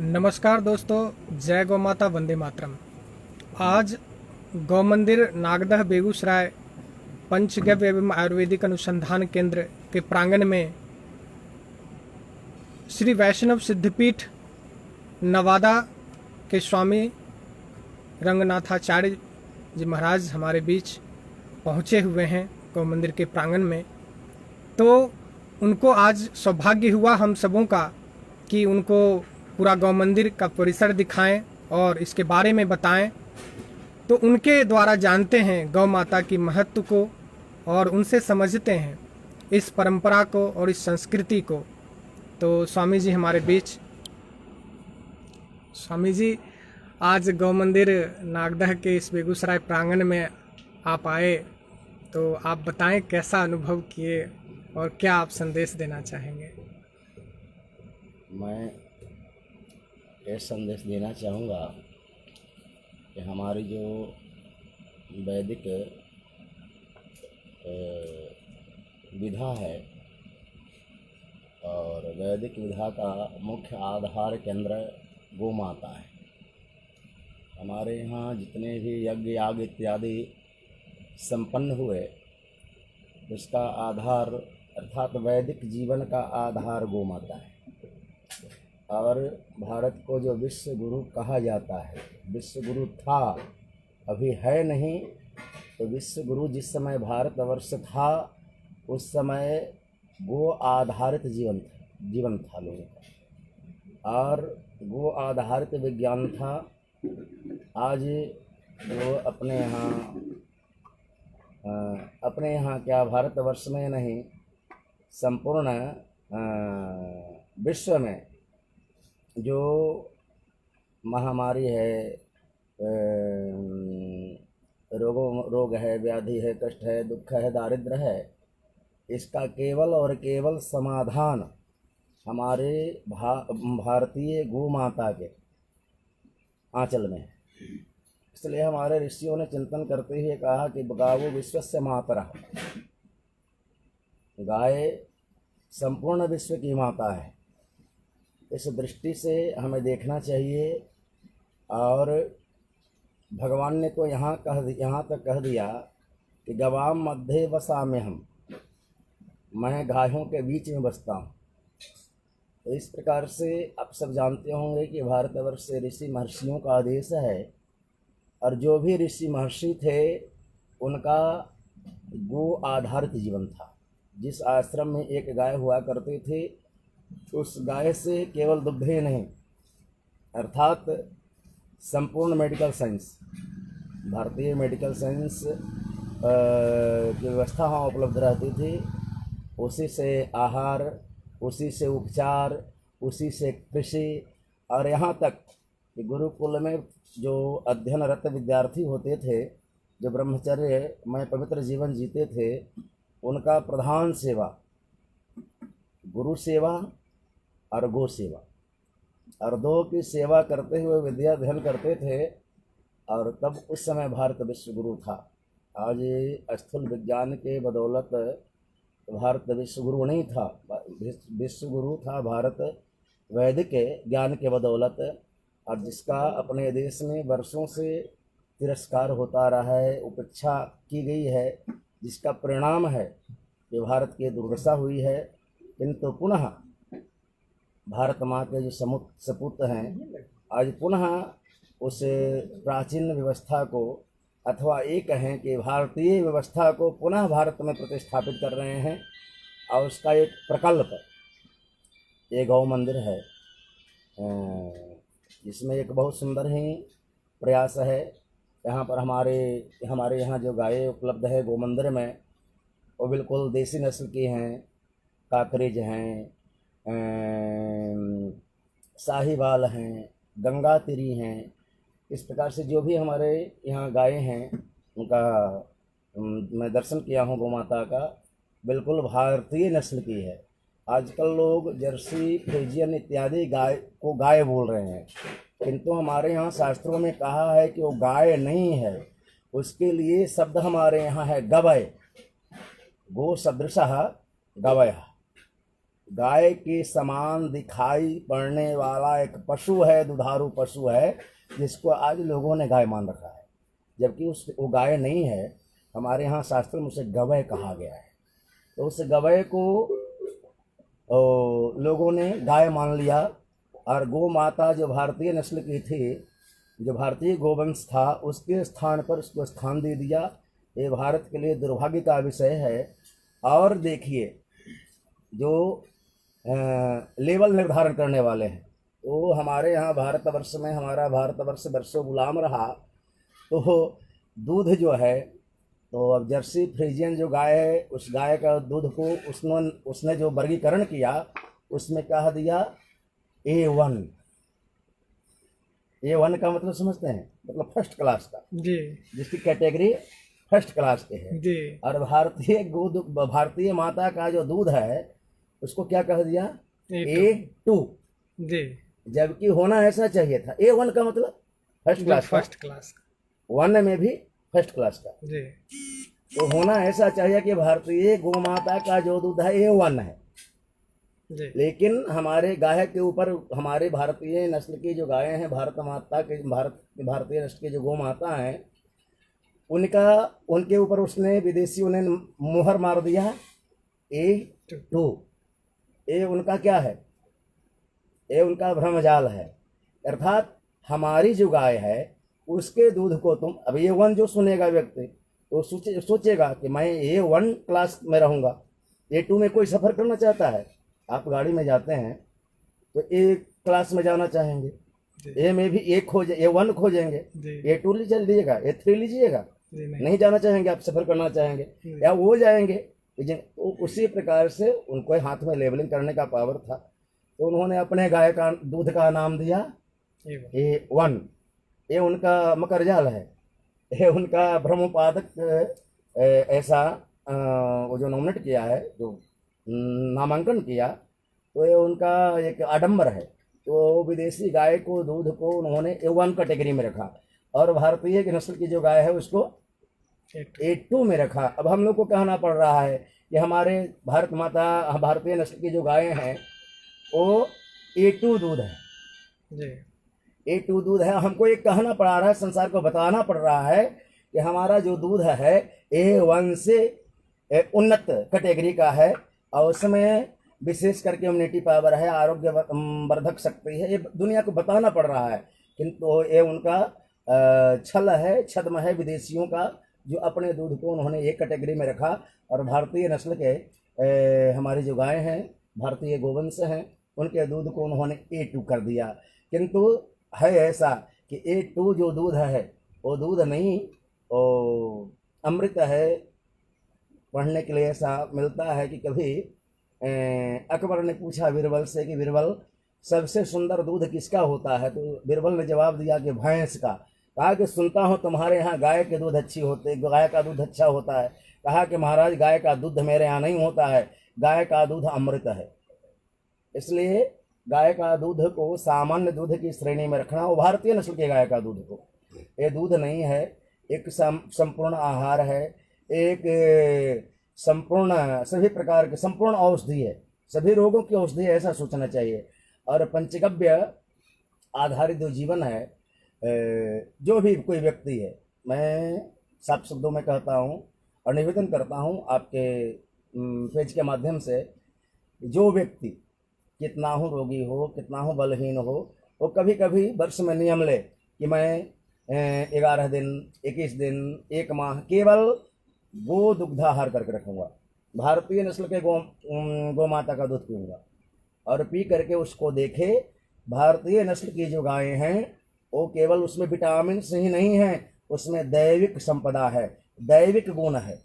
नमस्कार दोस्तों, जय गौ माता, वंदे मातरम। आज गौ मंदिर नागदह बेगूसराय पंचगव्य एवं आयुर्वेदिक अनुसंधान केंद्र के प्रांगण में श्री वैष्णव सिद्धपीठ नवादा के स्वामी रंगनाथाचार्य जी महाराज हमारे बीच पहुँचे हुए हैं गौ मंदिर के प्रांगण में। तो उनको आज सौभाग्य हुआ हम सबों का कि उनको पूरा गौ मंदिर का परिसर दिखाएं और इसके बारे में बताएं। तो उनके द्वारा जानते हैं गौ माता की महत्व को और उनसे समझते हैं इस परंपरा को और इस संस्कृति को। तो स्वामी जी हमारे बीच। स्वामी जी, आज गौ मंदिर नागदह के इस बेगूसराय प्रांगण में आप आए, तो आप बताएं कैसा अनुभव किए और क्या आप संदेश देना चाहेंगे। मैं ये संदेश देना चाहूँगा कि हमारी जो वैदिक विधा है और वैदिक विधा का मुख्य आधार केंद्र गौ माता है। हमारे यहाँ जितने भी यज्ञ याग इत्यादि संपन्न हुए, उसका आधार अर्थात वैदिक जीवन का आधार गौ माता है। और भारत को जो विश्व गुरु कहा जाता है, विश्व गुरु था, अभी है नहीं, तो विश्व गुरु जिस समय भारतवर्ष था उस समय गो आधारित जीवन था लोगों का, और गो आधारित विज्ञान था। आज वो अपने यहाँ क्या भारतवर्ष में नहीं, संपूर्ण विश्व में जो महामारी है, रोग है, व्याधि है, कष्ट है, दुख है, दारिद्र्य है, इसका केवल और केवल समाधान हमारे भारतीय गौ माता के आंचल में है। इसलिए हमारे ऋषियों ने चिंतन करते हुए कहा कि गावो विश्वस्य मातरः, गाय संपूर्ण विश्व की माता है। इस दृष्टि से हमें देखना चाहिए। और भगवान ने तो यहाँ तक कह दिया कि गवाम मध्य वसाम्यहम्, मैं गायों के बीच में बसता हूँ। तो इस प्रकार से आप सब जानते होंगे कि भारतवर्ष से ऋषि महर्षियों का आदेश है, और जो भी ऋषि महर्षि थे उनका गो आधारित जीवन था। जिस आश्रम में एक गाय हुआ करते थे, उस गाय से केवल दुग्ध ही नहीं, अर्थात संपूर्ण मेडिकल साइंस, भारतीय मेडिकल साइंस की व्यवस्था वहाँ उपलब्ध रहती थी। उसी से आहार, उसी से उपचार, उसी से कृषि, और यहाँ तक कि गुरुकुल में जो अध्ययनरत विद्यार्थी होते थे, जो ब्रह्मचर्य में पवित्र जीवन जीते थे, उनका प्रधान सेवा गुरु सेवा और गो सेवा, और दो की सेवा करते हुए विद्या अध्ययन करते थे। और तब उस समय भारत विश्व गुरु था। आज स्थूल विज्ञान के बदौलत भारत विश्व गुरु नहीं था, विश्व गुरु था भारत वैदिक ज्ञान के बदौलत, और जिसका अपने देश में वर्षों से तिरस्कार होता रहा है, उपेक्षा की गई है, जिसका परिणाम है कि भारत की दुर्दशा हुई है। किंतु पुनः भारत माँ के जो सपूत हैं, आज पुनः उस प्राचीन व्यवस्था को, अथवा ये कहें कि भारतीय व्यवस्था को पुनः भारत में प्रतिस्थापित कर रहे हैं। और उसका एक प्रकल्प ये गौ मंदिर है, जिसमें एक बहुत सुंदर ही प्रयास है। यहाँ पर हमारे यहाँ जो गायें उपलब्ध है गौ मंदिर में, वो बिल्कुल देसी नस्ल की हैं, काकरेज हैं, साहिवाल हैं, गंगा तिरी हैं। इस प्रकार से जो भी हमारे यहाँ गायें हैं, उनका मैं दर्शन किया हूँ गौ माता का, बिल्कुल भारतीय नस्ल की है। आजकल लोग जर्सी, फ्रीजियन इत्यादि गाय को गाय बोल रहे हैं, किंतु हमारे यहाँ शास्त्रों में कहा है कि वो गाय नहीं है। उसके लिए शब्द हमारे यहाँ है गवय, गो सदृशः गवयः। गाय के समान दिखाई पड़ने वाला एक पशु है, दुधारू पशु है, जिसको आज लोगों ने गाय मान रखा है, जबकि वो गाय नहीं है। हमारे यहाँ शास्त्र में उसे गवय कहा गया है। तो उस गवय को लोगों ने गाय मान लिया, और गौ माता जो भारतीय नस्ल की थी, जो भारतीय गोवंश था, उसके स्थान पर उसको स्थान दे दिया। ये भारत के लिए दुर्भाग्य का विषय है। और देखिए, जो लेवल निर्धारण करने वाले हैं, तो हमारे यहाँ भारतवर्ष में, हमारा भारतवर्ष वर्षों गुलाम रहा, तो दूध जो है, तो अब जर्सी फ्रीजियन जो गाय है, उस गाय का दूध को उसने जो वर्गीकरण किया, उसमें कह दिया A1। A1 का मतलब समझते हैं, मतलब फर्स्ट क्लास का, जी जिसकी कैटेगरी फर्स्ट क्लास के है। जी और भारतीय माता का जो दूध है, उसको क्या कह दिया, A2। जी जबकि होना ऐसा चाहिए था, A1 का मतलब फर्स्ट क्लास का, फर्स्ट क्लास वन में भी फर्स्ट क्लास का। जी तो होना ऐसा चाहिए कि भारतीय गौ माता का जो दूध है A1 है। जी लेकिन हमारे गाय के ऊपर, हमारे भारतीय नस्ल की जो गायें हैं, भारतीय नस्ल की जो गौ माता हैं, उनके ऊपर उसने, विदेशियों ने मुहर मार दिया A2। ये उनका क्या है, ये उनका भ्रमजाल है। अर्थात हमारी जो गाय है, उसके दूध को तुम, अब A1 जो सुनेगा व्यक्ति, तो सोचेगा कि मैं A1 क्लास में रहूँगा। A2 में कोई सफ़र करना चाहता है, आप गाड़ी में जाते हैं तो A क्लास में जाना चाहेंगे, A में भी A1 खोजेंगे, A2 लीजिएगा, A3 लीजिएगा, नहीं जाना चाहेंगे, आप सफ़र करना चाहेंगे, या वो जाएंगे। तो उसी प्रकार से उनको हाथ में लेबलिंग करने का पावर था, तो उन्होंने अपने गाय का दूध का नाम दिया A1। ये उनका मकरजाल है, ये उनका भ्रमोपादक ऐसा वो जो नॉमिनेट किया है, जो नामांकन किया, तो ये उनका एक आडंबर है। तो विदेशी गाय को, दूध को उन्होंने A1 कैटेगरी में रखा, और भारतीय की नस्ल की जो गाय है उसको A2 में रखा। अब हम लोग को कहना पड़ रहा है कि हमारे भारत माता, भारतीय नस्ल की जो गायें हैं, वो A2 दूध है, A2 दूध है। हमको ये कहना पड़ रहा है, संसार को बताना पड़ रहा है कि हमारा जो दूध है A1 से उन्नत कैटेगरी का है, और उसमें विशेष करके इम्यूनिटी पावर है, आरोग्य वर्धक शक्ति है। ये दुनिया को बताना पड़ रहा है, किंतु ये उनका छल है, छद्म है विदेशियों का, जो अपने दूध को उन्होंने एक कैटेगरी में रखा। और भारतीय नस्ल के हमारी जो गायें हैं, भारतीय गोवंश हैं, उनके दूध को उन्होंने A2 कर दिया। किंतु है ऐसा कि A2 जो दूध है, वो दूध नहीं, वो अमृत है। पढ़ने के लिए ऐसा मिलता है कि कभी अकबर ने पूछा बीरबल से कि बीरबल, सबसे सुंदर दूध किसका होता है? तो बीरबल ने जवाब दिया कि भैंस का। कहा कि सुनता हूँ तुम्हारे यहाँ गाय के दूध अच्छी होते, गाय का दूध अच्छा होता है। कहा कि महाराज, गाय का दूध मेरे यहाँ नहीं होता है, गाय का दूध अमृत है। इसलिए गाय का दूध को सामान्य दूध की श्रेणी में रखना, वो भारतीय नस्ल के गाय का दूध को, ये दूध नहीं है, एक संपूर्ण आहार है, एक संपूर्ण सभी प्रकार के संपूर्ण औषधि है, सभी रोगों की औषधि है, ऐसा सोचना चाहिए। और पंचगव्य आधारित जो जीवन है, जो भी कोई व्यक्ति है, मैं साफ शब्दों में कहता हूँ और निवेदन करता हूँ आपके पेज के माध्यम से, जो व्यक्ति कितना हो रोगी हो, कितना हो बलहीन हो, वो कभी कभी वर्ष में नियम ले कि मैं 11 दिन, 21 दिन, 1 माह केवल गो दुग्धाहार करके रखूँगा, भारतीय नस्ल के गौ माता का दूध पीऊँगा, और पी करके उसको देखे। भारतीय नस्ल की जो गायें हैं, वो केवल उसमें विटामिन ही नहीं है, उसमें दैविक संपदा है, दैविक गुण है,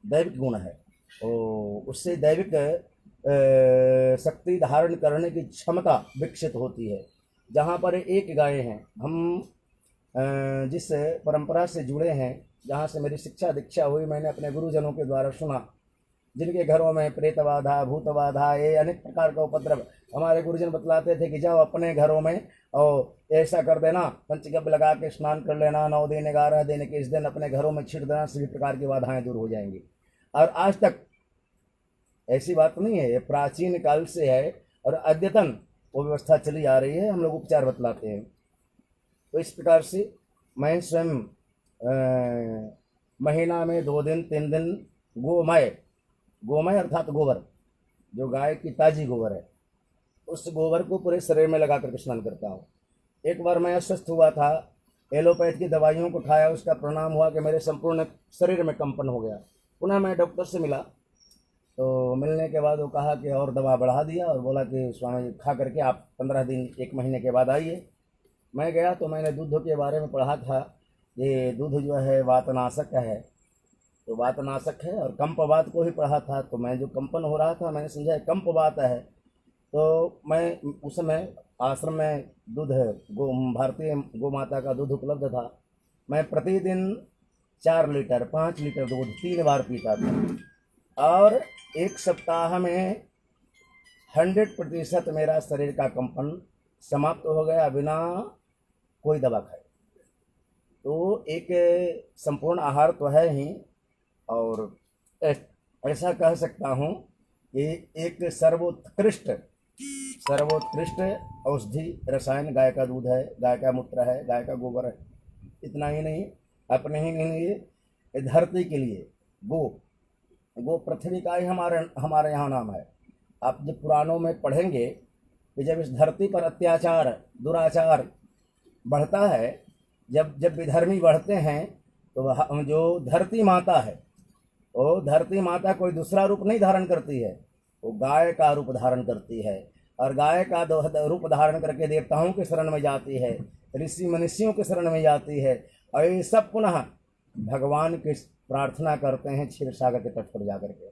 दैविक गुण है। उससे दैविक शक्ति धारण करने की क्षमता विकसित होती है। जहाँ पर एक गाय हैं, हम जिस परंपरा से जुड़े हैं, जहाँ से मेरी शिक्षा दीक्षा हुई, मैंने अपने गुरुजनों के द्वारा सुना, जिनके घरों में प्रेतबाधा, भूतबाधा, ये अनेक प्रकार का उपद्रव, हमारे गुरुजन बतलाते थे कि जाओ अपने घरों में और ऐसा कर देना, पंचगव्य लगा के स्नान कर लेना, 9 दिन 11 दिन के इस दिन अपने घरों में छिड़ देना, सभी प्रकार की बाधाएं दूर हो जाएंगी। और आज तक ऐसी बात नहीं है, ये प्राचीन काल से है और अद्यतन वो व्यवस्था चली आ रही है। हम लोग उपचार बतलाते हैं। तो इस प्रकार से मैं स्वयं महीना में 2 दिन 3 दिन गोमय, गोमय अर्थात गोबर, जो गाय की ताजी गोबर है, उस गोबर को पूरे शरीर में लगा करके स्नान करता हूँ। एक बार मैं अस्वस्थ हुआ था, एलोपैथ की दवाइयों को खाया, उसका परिणाम हुआ कि मेरे संपूर्ण शरीर में कंपन हो गया। पुनः मैं डॉक्टर से मिला, तो मिलने के बाद वो कहा कि और दवा बढ़ा दिया और बोला कि स्वामी जी खा करके आप 15 दिन 1 महीने के बाद आइए। मैं गया तो मैंने दूध के बारे में पढ़ा था, ये दूध जो है वातनाशक है, तो वातनाशक है, और कंपवात को ही पढ़ा था। तो मैं जो कंपन हो रहा था मैंने समझा कंपवात है। तो मैं उस समय आश्रम में दूध भारतीय गौ माता का दूध उपलब्ध था। मैं प्रतिदिन 4 लीटर 5 लीटर दूध 3 बार पीता था और 1 सप्ताह में 100% मेरा शरीर का कंपन समाप्त हो गया बिना कोई दवा खाए। तो एक संपूर्ण आहार तो है ही, और ऐसा कह सकता हूँ कि एक सर्वोत्कृष्ट औषधि रसायन गाय का दूध है, गाय का मूत्र है, गाय का गोबर है। इतना ही नहीं, अपने ही लिए धरती के लिए गो पृथ्वी का ही हमारे यहाँ नाम है। आप जब पुराणों में पढ़ेंगे कि जब इस धरती पर अत्याचार दुराचार बढ़ता है, जब विधर्मी बढ़ते हैं, तो जो धरती माता है, वो धरती माता कोई दूसरा रूप नहीं धारण करती है, वो गाय का रूप धारण करती है। और गाय का रूप धारण करके देवताओं के शरण में जाती है, ऋषि मनुष्यों के शरण में जाती है, और ये सब पुनः भगवान की प्रार्थना करते हैं क्षीर सागर के तट पर जाकर के।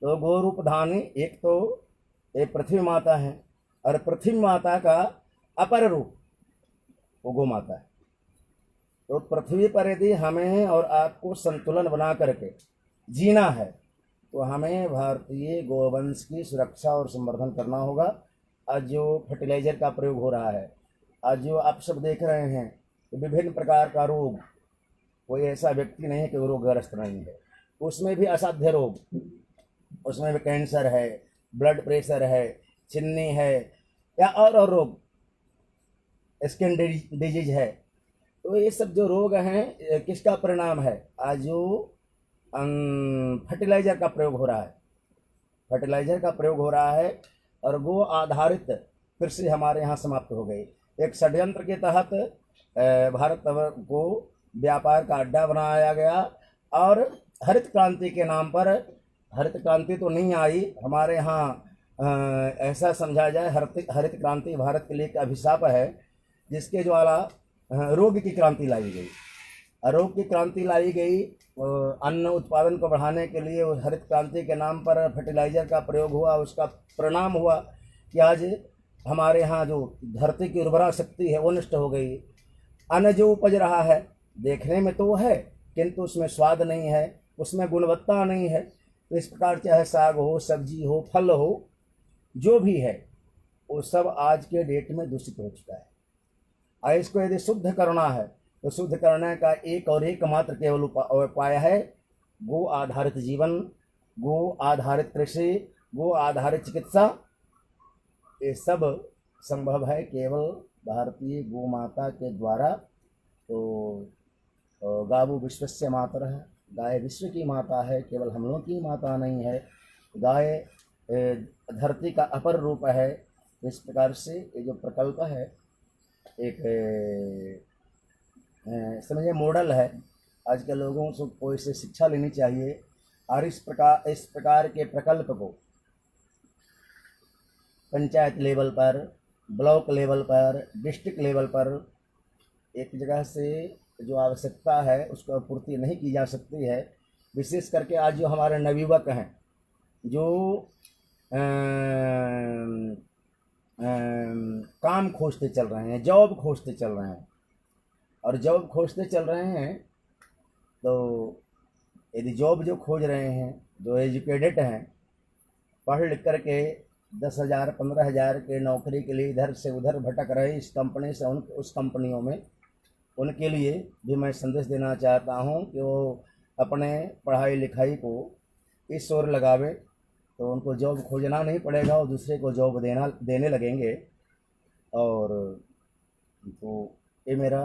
तो गो रूप धानी एक तो ये पृथ्वी माता है, और पृथ्वी माता का अपर रूप वो गो माता है। तो पृथ्वी पर यदि हमें और आपको संतुलन बना करके जीना है, तो हमें भारतीय गोवंश की सुरक्षा और संवर्धन करना होगा। आज जो फर्टिलाइजर का प्रयोग हो रहा है, आज जो आप सब देख रहे हैं, तो विभिन्न प्रकार का रोग, कोई ऐसा व्यक्ति नहीं है कि वो रोगग्रस्त नहीं है। उसमें भी असाध्य रोग, उसमें भी कैंसर है, ब्लड प्रेशर है, चिन्नी है, या और रोग, स्किन डिजीज है। तो ये सब जो रोग हैं किसका परिणाम है? आज जो फर्टिलाइजर का प्रयोग हो रहा है, फर्टिलाइजर का प्रयोग हो रहा है, और गो आधारित कृषि हमारे यहाँ समाप्त हो गई। एक षड्यंत्र के तहत भारत को व्यापार का अड्डा बनाया गया, और हरित क्रांति के नाम पर, हरित क्रांति तो नहीं आई हमारे यहाँ, ऐसा समझा जाए हरित क्रांति भारत के लिए एक अभिशाप है, जिसके द्वारा रोग की क्रांति लाई गई। रोग की क्रांति लाई गई, अन्न उत्पादन को बढ़ाने के लिए हरित क्रांति के नाम पर फर्टिलाइजर का प्रयोग हुआ। उसका परिणाम हुआ कि आज हमारे यहाँ जो धरती की उर्वरा शक्ति है वो नष्ट हो गई। अन्न जो उपज रहा है देखने में तो है, किंतु उसमें स्वाद नहीं है, उसमें गुणवत्ता नहीं है। तो इस प्रकार चाहे साग हो, सब्जी हो, फल हो, जो भी है वो सब आज के डेट में दूषित हो चुका है। और इसको यदि शुद्ध करना है, तो शुद्ध करने का एक और एकमात्र केवल उपाय है गो आधारित जीवन, गो आधारित कृषि, गो आधारित चिकित्सा। ये सब संभव है केवल भारतीय गो माता के द्वारा। तो गावो विश्वस्य मातरः, गाय विश्व की माता है, केवल हम लोग की माता नहीं है। गाय धरती का अपर रूप है। इस प्रकार से ये जो प्रकल्प है एक समझिए मॉडल है। आज के लोगों को इससे शिक्षा लेनी चाहिए, और इस प्रकार के प्रकल्प को पंचायत लेवल पर, ब्लॉक लेवल पर, डिस्ट्रिक्ट लेवल पर एक जगह से जो आवश्यकता है उसको पूर्ति नहीं की जा सकती है। विशेष करके आज जो हमारे नवयुवक हैं, जो काम खोजते चल रहे हैं, जॉब खोजते चल रहे हैं, और जॉब खोजते चल रहे हैं, तो यदि जॉब जो खोज रहे हैं, जो एजुकेटेड हैं, पढ़ लिख करके 10,000 15,000 के नौकरी के लिए इधर से उधर भटक रहे, इस कंपनी से उस कंपनियों में, उनके लिए भी मैं संदेश देना चाहता हूं कि वो अपने पढ़ाई लिखाई को इस ओर लगावे। तो उनको जॉब खोजना नहीं पड़ेगा और दूसरे को जॉब देने लगेंगे। और तो ये मेरा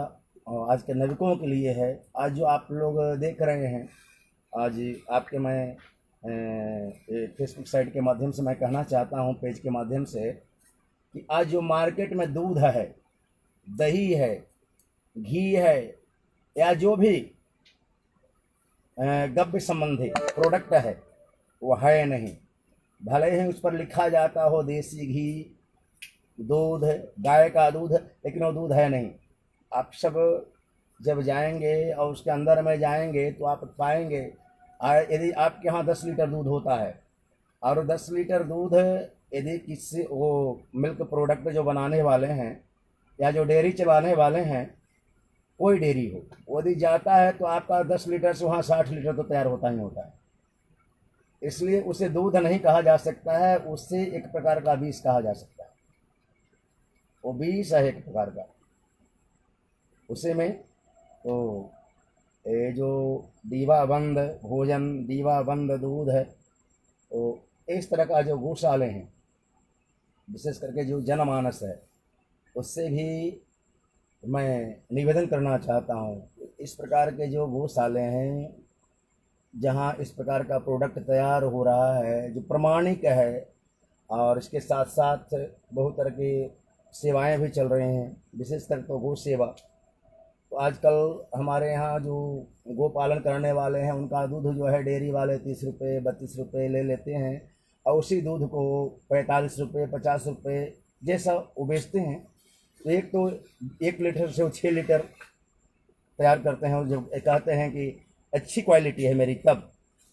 आज के नागरिकों के लिए है। आज जो आप लोग देख रहे हैं, आज आपके मैं फेसबुक साइट के माध्यम से मैं कहना चाहता हूँ, पेज के माध्यम से, कि आज जो मार्केट में दूध है, दही है, घी है, या जो भी गव्य संबंधी प्रोडक्ट है वो है नहीं। भले ही उस पर लिखा जाता हो देसी घी, दूध, गाय का दूध, लेकिन वो दूध है नहीं। आप सब जब जाएंगे और उसके अंदर में जाएंगे तो आप पाएंगे, यदि आपके यहाँ 10 लीटर दूध होता है और 10 लीटर दूध यदि किसी वो मिल्क प्रोडक्ट जो बनाने वाले हैं या जो डेयरी चलाने वाले हैं, कोई डेयरी हो, वो यदि जाता है तो आपका 10 लीटर से वहाँ 60 लीटर तो तैयार होता ही होता है। इसलिए उसे दूध नहीं कहा जा सकता है, उससे एक प्रकार का विष कहा जा सकता है। वो विष है एक प्रकार का उसे में। तो ये जो दीवाबंद भोजन, दीवाबंद दूध है, तो इस तरह का जो गौशाले हैं, विशेष करके जो जनमानस है, उससे भी मैं निवेदन करना चाहता हूँ। इस प्रकार के जो गौशाले हैं जहाँ इस प्रकार का प्रोडक्ट तैयार हो रहा है जो प्रमाणिक है, और इसके साथ साथ बहुत तरह की सेवाएं भी चल रही हैं, विशेषकर तो गौ सेवा। तो आजकल हमारे यहाँ जो गो पालन करने वाले हैं उनका दूध जो है डेयरी वाले 30 रुपये 32 रुपये ले लेते हैं और उसी दूध को 45 रुपये 50 रुपये जैसा वो बेचते हैं। तो एक लीटर से वो 6 लीटर तैयार करते हैं। जब कहते हैं कि अच्छी क्वालिटी है मेरी तब,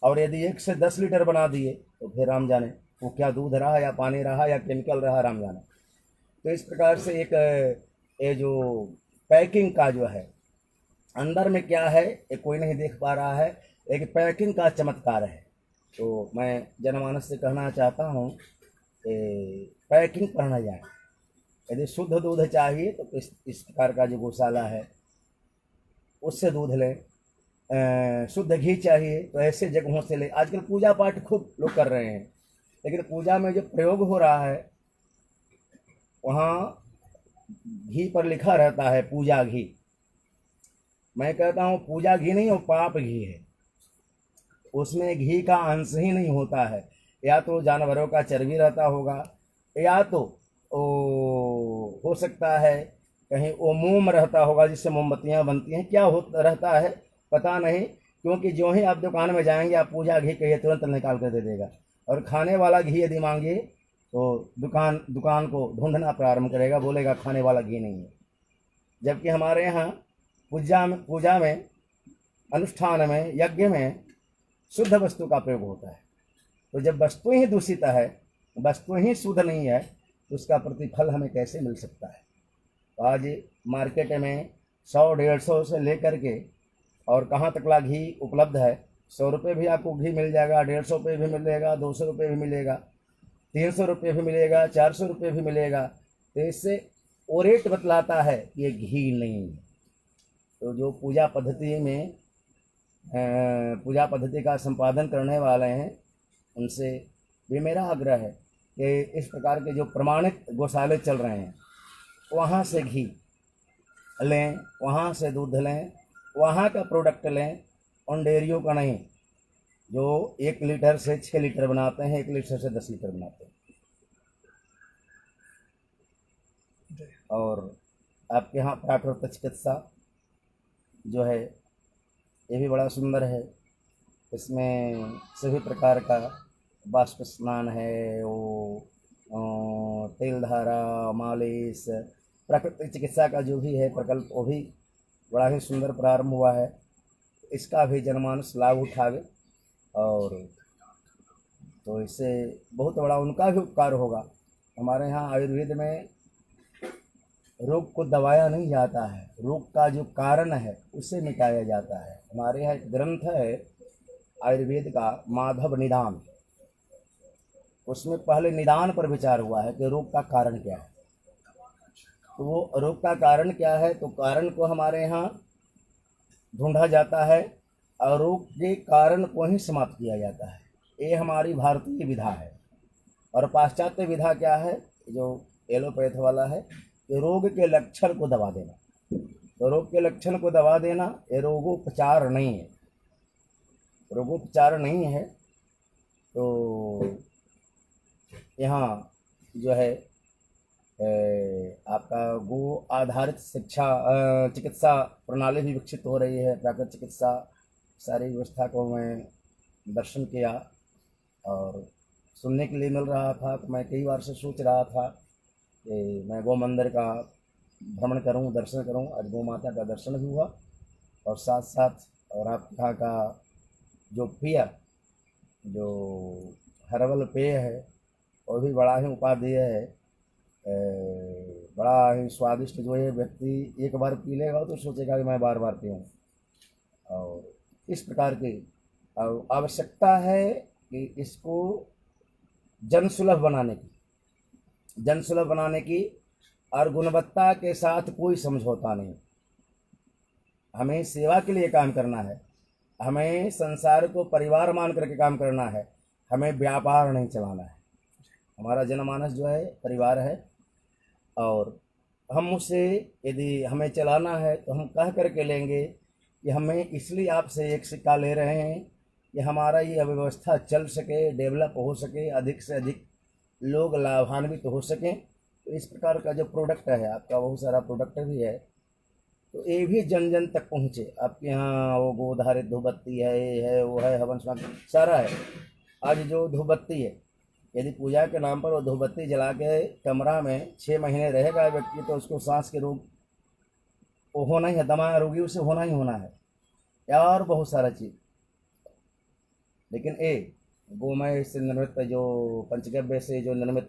और यदि 1 से 10 लीटर बना दिए तो फिर राम जाने वो क्या दूध रहा या पानी रहा या केमिकल रहा, राम जाने। तो इस प्रकार से एक ये जो पैकिंग का जो है अंदर में क्या है ये कोई नहीं देख पा रहा है, एक पैकिंग का चमत्कार है। तो मैं जनमानस से कहना चाहता हूँ पैकिंग पर न जाए। यदि शुद्ध दूध चाहिए तो इस प्रकार का जो गौशाला है उससे दूध लें। शुद्ध घी चाहिए तो ऐसे जगहों से ले। आजकल पूजा पाठ खूब लोग कर रहे हैं, लेकिन पूजा में जो प्रयोग हो रहा है वहाँ घी पर लिखा रहता है पूजा घी। मैं कहता हूँ पूजा घी नहीं, वो पाप घी है। उसमें घी का अंश ही नहीं होता है। या तो जानवरों का चर्बी रहता होगा, या तो हो सकता है कहीं वो मोम रहता होगा जिससे मोमबत्तियाँ बनती हैं। क्या होता रहता है पता नहीं, क्योंकि जो ही आप दुकान में जाएंगे आप पूजा घी कहिए तुरंत निकाल कर दे देगा। और खाने वाला घी यदि मांगिए तो दुकान को ढूंढना प्रारंभ करेगा, बोलेगा खाने वाला घी नहीं है। जबकि हमारे यहाँ पूजा में, अनुष्ठान में, यज्ञ में शुद्ध वस्तु का प्रयोग होता है। तो जब वस्तु ही दूषित है, वस्तु ही शुद्ध नहीं है, तो उसका प्रतिफल हमें कैसे मिल सकता है। तो आज मार्केट में 100-150 से लेकर के और कहाँ तकला घी उपलब्ध है। 100 रुपये भी आपको घी मिल जाएगा, 150 रुपये भी मिलेगा, 200 रुपये भी मिलेगा, 300 रुपये भी मिलेगा, 400 रुपये भी मिलेगा। तो इससे वो रेट बतलाता है कि ये घी नहीं है। तो जो पूजा पद्धति का संपादन करने वाले हैं उनसे भी मेरा आग्रह है कि इस प्रकार के जो प्रमाणित गौशाले चल रहे हैं वहाँ से घी लें, वहाँ से दूध लें, वहाँ का प्रोडक्ट लें, उन डेयरियों का नहीं जो 1 लीटर से 6 लीटर बनाते हैं, 1 लीटर से 10 लीटर बनाते हैं। और आपके यहाँ प्राकृतिक चिकित्सा जो है ये भी बड़ा सुंदर है। इसमें सभी प्रकार का बाष्प स्नान है, वो तेल धारा, मालिश, प्राकृतिक चिकित्सा का जो भी है प्रकल्प वो भी बड़ा ही सुंदर प्रारंभ हुआ है। इसका भी जनमानस लाभ उठावे और तो इससे बहुत बड़ा उनका भी उपकार होगा। हमारे यहाँ आयुर्वेद में रोग को दबाया नहीं जाता है, रोग का जो कारण है उससे मिटाया जाता है। हमारे यहाँ एक ग्रंथ है आयुर्वेद का, माधव निदान। उसमें पहले निदान पर विचार हुआ है कि रोग का कारण क्या है। तो वो रोग का कारण क्या है, तो कारण को हमारे यहाँ ढूंढा जाता है और रोग के कारण को ही समाप्त किया जाता है। ये हमारी भारतीय विधा है। और पाश्चात्य विधा क्या है, जो एलोपैथ वाला है, कि रोग के लक्षण को दबा देना। तो रोग के लक्षण को दबा देना ये रोगोपचार नहीं है, रोगोपचार नहीं है। तो यहाँ जो है आपका गो आधारित शिक्षा चिकित्सा प्रणाली भी विकसित हो रही है। प्राकृतिक चिकित्सा सारी व्यवस्था को मैं दर्शन किया और सुनने के लिए मिल रहा था। तो मैं कई बार से सोच रहा था कि मैं गौ मंदिर का भ्रमण करूं, दर्शन करूं। आज गौ माता का दर्शन भी हुआ और साथ साथ और आपके यहाँ का जो पेय, जो हर्बल पेय है, वो भी बड़ा ही उपादेय है। बड़ा ही स्वादिष्ट जो है, व्यक्ति एक बार पी लेगा तो सोचेगा कि मैं बार बार पीऊँ। और इस प्रकार की आवश्यकता है कि इसको जनसुलभ बनाने की और गुणवत्ता के साथ कोई समझौता नहीं। हमें सेवा के लिए काम करना है, हमें संसार को परिवार मान करके काम करना है, हमें व्यापार नहीं चलाना है। हमारा जनमानस जो है परिवार है और हम उससे यदि हमें चलाना है तो हम कह करके लेंगे कि हमें इसलिए आपसे एक सिक्का ले रहे हैं कि हमारा ये अव्यवस्था चल सके, डेवलप हो सके, अधिक से अधिक लोग लाभान्वित हो सकें। तो इस प्रकार का जो प्रोडक्ट है, आपका बहुत सारा प्रोडक्ट भी है, तो ये भी जन जन तक पहुँचे। आपके यहाँ वो गोधारित धूपबत्ती है, ये है, वो है, हवन समाधि सारा है। आज जो धूपबत्ती है, यदि पूजा के नाम पर वो धूपबत्ती जला के कमरा में 6 महीने रहेगा व्यक्ति, तो उसको सांस के रोग वो होना ही है, दमा रोगी उसे होना ही होना है, या और बहुत सारा चीज़। लेकिन ये गोमय से निर्मित जो पंचगव्य से जो निर्मित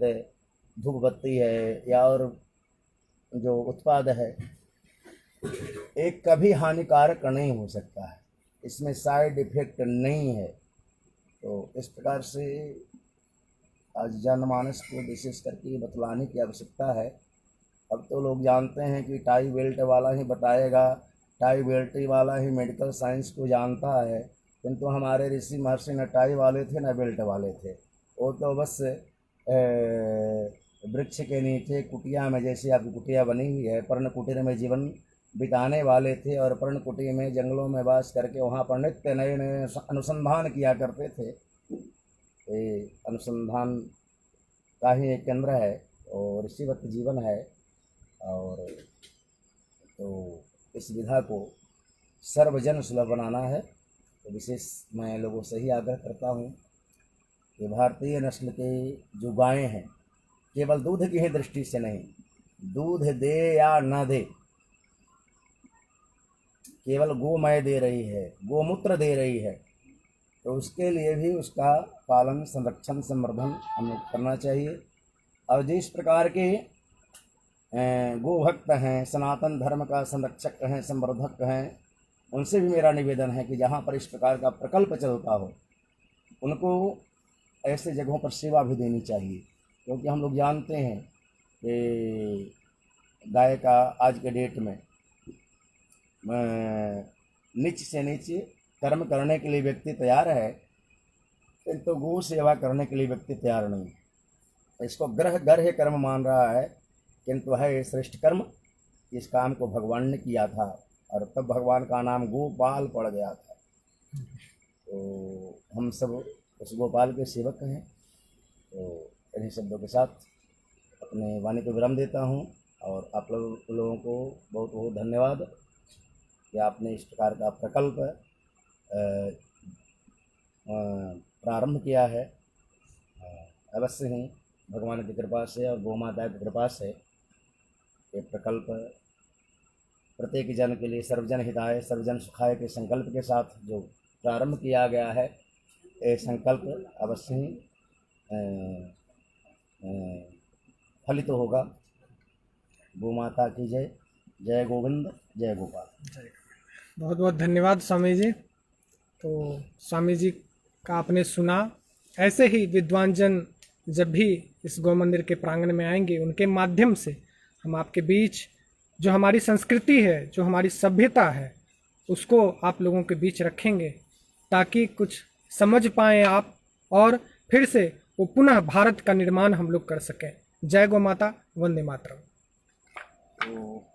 धूपबत्ती है या और जो उत्पाद है, एक कभी हानिकारक नहीं हो सकता है, इसमें साइड इफेक्ट नहीं है। तो इस प्रकार से आज जनमानस को विशेष करके बतलाने की आवश्यकता है। अब तो लोग जानते हैं कि टाई बेल्ट वाला ही बताएगा, टाई बेल्ट वाला ही मेडिकल साइंस को जानता है, किंतु हमारे ऋषि महर्षि न टाई वाले थे न बेल्ट वाले थे। वो तो बस वृक्ष के नीचे कुटिया में, जैसे आपकी कुटिया बनी हुई है, पर्ण कुटीर में जीवन बिताने वाले थे और पर्ण कुटीर में जंगलों में वास करके वहाँ पर नित्य नए नए अनुसंधान किया करते थे। ये अनुसंधान का ही एक केंद्र है और ऋषिवत जीवन है। और तो इस विधा को सर्वजन सुलभ बनाना है। तो विशेष मैं लोगों से ही आग्रह करता हूँ कि भारतीय नस्ल के जो गायें हैं, केवल दूध की ही दृष्टि से नहीं, दूध दे या न दे, केवल गोमय दे रही है, गोमूत्र दे रही है, तो उसके लिए भी उसका पालन, संरक्षण, संवर्धन हमें करना चाहिए। और जिस प्रकार के गोभक्त हैं, सनातन धर्म का संरक्षक हैं, संवर्धक हैं, उनसे भी मेरा निवेदन है कि जहाँ पर इस प्रकार का प्रकल्प चलता हो, उनको ऐसे जगहों पर सेवा भी देनी चाहिए। क्योंकि हम लोग जानते हैं कि गाय का आज के डेट में नीच से नीचे कर्म करने के लिए व्यक्ति तैयार है, किंतु गौ सेवा करने के लिए व्यक्ति तैयार नहीं है। इसको गर्ह कर्म मान रहा है, किंतु है श्रेष्ठ कर्म। इस काम को भगवान ने किया था और तब भगवान का नाम गोपाल पड़ गया था। तो हम सब उस गोपाल के सेवक हैं। तो इन्हीं शब्दों के साथ अपने वाणी को विराम देता हूँ और आप लोगों को बहुत बहुत धन्यवाद कि आपने इस प्रकार का प्रकल्प प्रारंभ किया है। अवश्य ही भगवान की कृपा से और गौ माता की कृपा से ये प्रकल्प प्रत्येक जन के लिए सर्वजन हिताय सर्वजन सुखाय के संकल्प के साथ जो प्रारंभ किया गया है, ये संकल्प अवश्य ही फलित होगा। गौ माता की जय। जय गोविंद, जय गोपाल। बहुत बहुत धन्यवाद स्वामी जी। तो स्वामी जी का आपने सुना। ऐसे ही विद्वान जन जब भी इस गौ मंदिर के प्रांगण में आएंगे, उनके माध्यम से हम आपके बीच जो हमारी संस्कृति है, जो हमारी सभ्यता है, उसको आप लोगों के बीच रखेंगे, ताकि कुछ समझ पाएँ आप और फिर से वो पुनः भारत का निर्माण हम लोग कर सकें। जय गौ माता, वंदे मातरम। तो